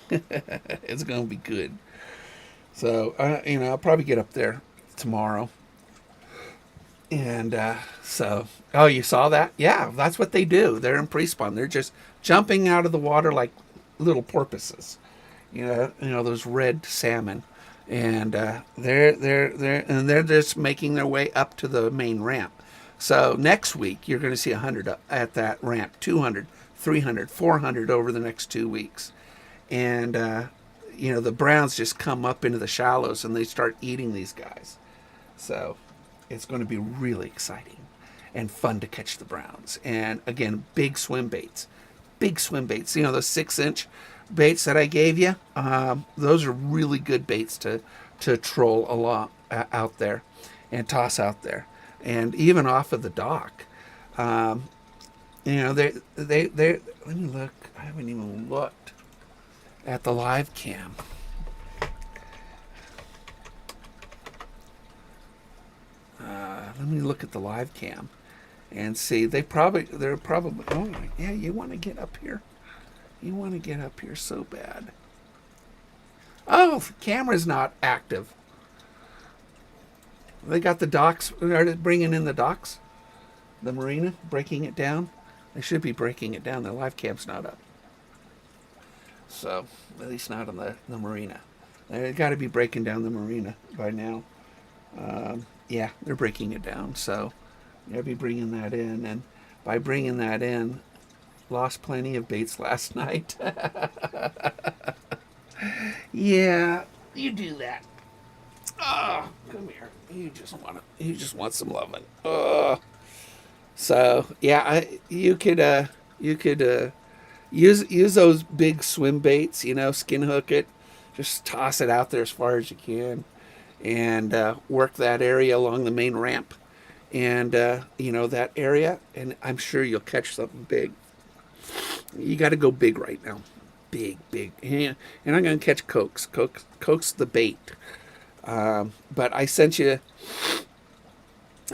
It's going to be good. So, I'll probably get up there tomorrow. And oh, you saw that? Yeah, that's what they do. They're in pre-spawn. They're just jumping out of the water like little porpoises. Those red salmon. And they're just making their way up to the main ramp. So next week, you're going to see 100 at that ramp, 200, 300, 400 over the next 2 weeks. And, the browns just come up into the shallows and they start eating these guys. So it's going to be really exciting and fun to catch the browns. And again, big swim baits. Big swim baits. Those 6-inch baits that I gave you, those are really good baits to troll along out there and toss out there. And even off of the dock, they let me look. I haven't even looked at the live cam. Let me look at the live cam and see. They're probably. Oh yeah, you want to get up here? You want to get up here so bad. Oh, the camera's not active. They got the docks. Are they bringing in the docks? The marina, breaking it down? They should be breaking it down. The live cam's not up. So, at least not on the marina. They've got to be breaking down the marina by now. Yeah, they're breaking it down. So, they'll be bringing that in. And by bringing that in, lost plenty of baits last night. Yeah, you do that. Oh, come here. You just want some loving. Oh. So yeah, you could use those big swim baits. Skin hook it, just toss it out there as far as you can, and work that area along the main ramp, and that area, and I'm sure you'll catch something big. You got to go big right now, big. And I'm gonna catch cokes. Cokes the bait. But I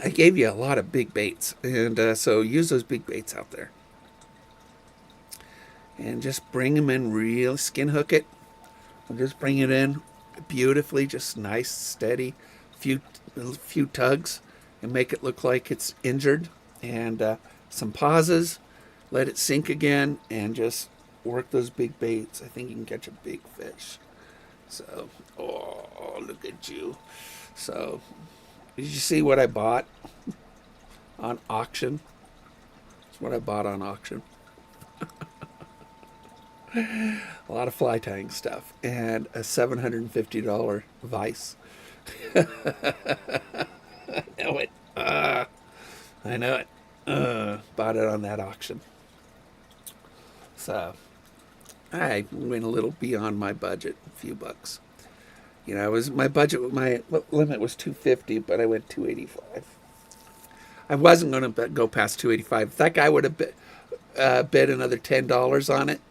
gave you a lot of big baits, and so use those big baits out there, and just bring them in real, skin hook it, and just bring it in beautifully, just nice, steady, few tugs, and make it look like it's injured, and some pauses, let it sink again, and just work those big baits. I think you can catch a big fish. So, oh, look at you. So, did you see what I bought on auction? That's what I bought on auction. A lot of fly tying stuff and a $750 vise. I know it. I know it. Bought it on that auction. So, I went a little beyond my budget, a few bucks. My limit was $250, but I went $285. I wasn't going to go past $285. If that guy would have bet another $10 on it,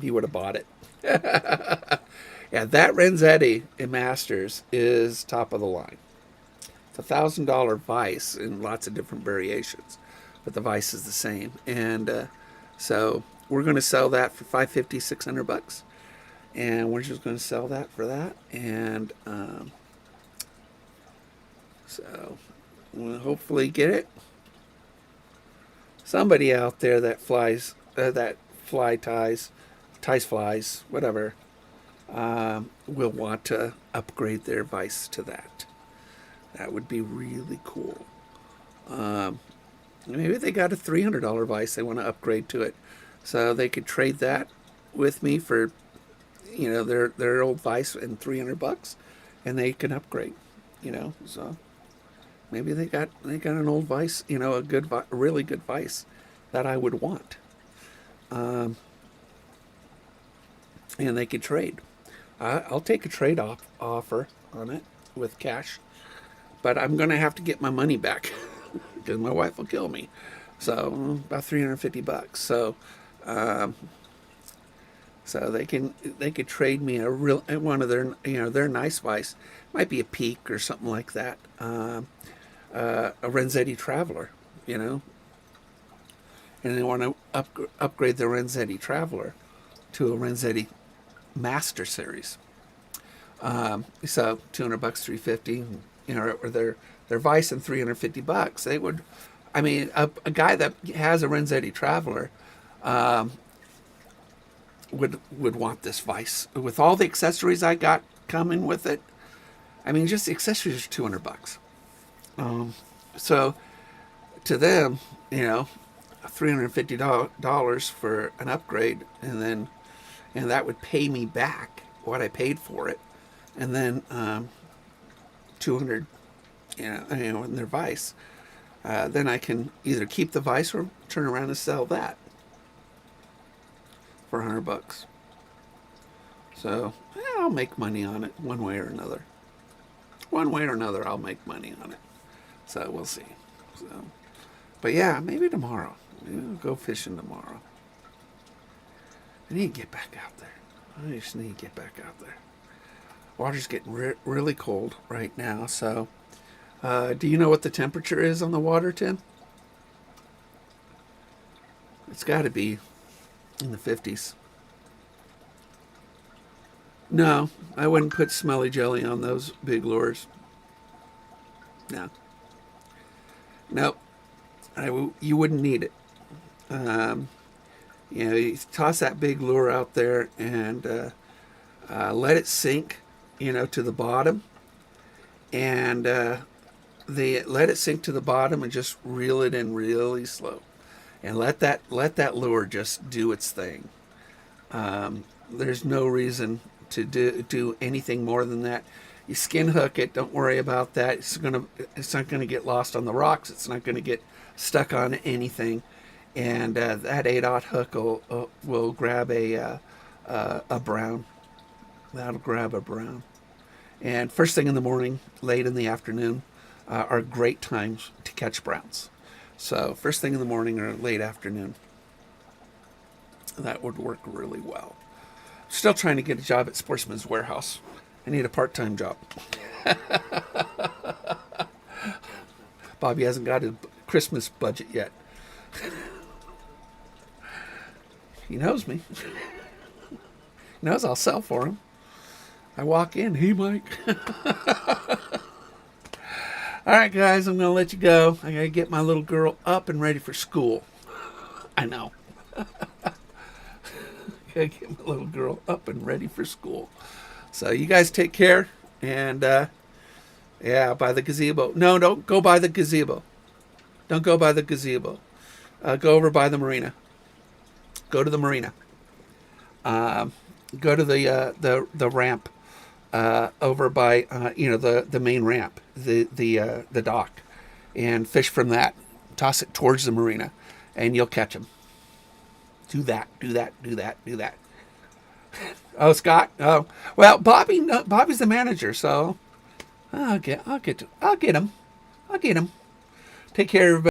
he would have bought it. Yeah, that Renzetti in Masters is top of the line. It's $1,000 vise in lots of different variations, but the vise is the same. And so we're going to sell that for $550, $600, and we're just going to sell that for that. And so we'll hopefully get it. Somebody out there that ties flies, whatever, will want to upgrade their vise to that. That would be really cool. Maybe they got a $300 vise they want to upgrade to it, so they could trade that with me for, their old vise and $300, and they can upgrade. So maybe they got an old vise, a really good vise that I would want. and they could trade. I'll take a trade offer on it with cash, but I'm going to have to get my money back because my wife will kill me. So about $350. So they could trade me a real one of their nice vice, might be a Peak or something like that, a Renzetti Traveler, and they want to upgrade the Renzetti Traveler to a Renzetti Master Series. So $200, $350, or their Vice and $350. They would, I mean, a guy that has a Renzetti Traveler would want this Vice with all the accessories I got coming with it. I mean, just the accessories are $200. So to them, $350 for an upgrade, and that would pay me back what I paid for it, and then 200, in their Vice. Then I can either keep the Vice or turn around and sell that for $100. So I'll make money on it one way or another. One way or another, I'll make money on it. So we'll see. So, but yeah, maybe tomorrow. Maybe we'll go fishing tomorrow. I need to get back out there. I just need to get back out there. Water's getting really cold right now. So, do you know what the temperature is on the water, Tim? It's got to be in the 50s. No, I wouldn't put smelly jelly on those big lures. No. Nope. You wouldn't need it. You toss that big lure out there and let it sink, to the bottom. And let it sink to the bottom and just reel it in really slow. And let that lure just do its thing. There's no reason to do anything more than that. You skin hook it. Don't worry about that. It's not gonna get lost on the rocks. It's not gonna get stuck on anything. And that 8/0 hook will grab a brown. That'll grab a brown. And first thing in the morning, late in the afternoon, are great times to catch browns. So first thing in the morning or late afternoon, that would work really well. Still trying to get a job at Sportsman's Warehouse. I need a part-time job. Bobby hasn't got his Christmas budget yet. He knows me. He knows I'll sell for him. I walk in, hey Mike. All right, guys, I'm going to let you go. I got to get my little girl up and ready for school. I know. Got to get my little girl up and ready for school. So you guys take care. And, by the gazebo. No, don't go by the gazebo. Don't go by the gazebo. Go over by the marina. Go to the marina. Go to the ramp. Over by the main ramp, the dock, and fish from that. Toss it towards the marina, and you'll catch them. Do that. Oh, Scott. Oh, well, Bobby. No, Bobby's the manager, so I'll get him. Take care, everybody.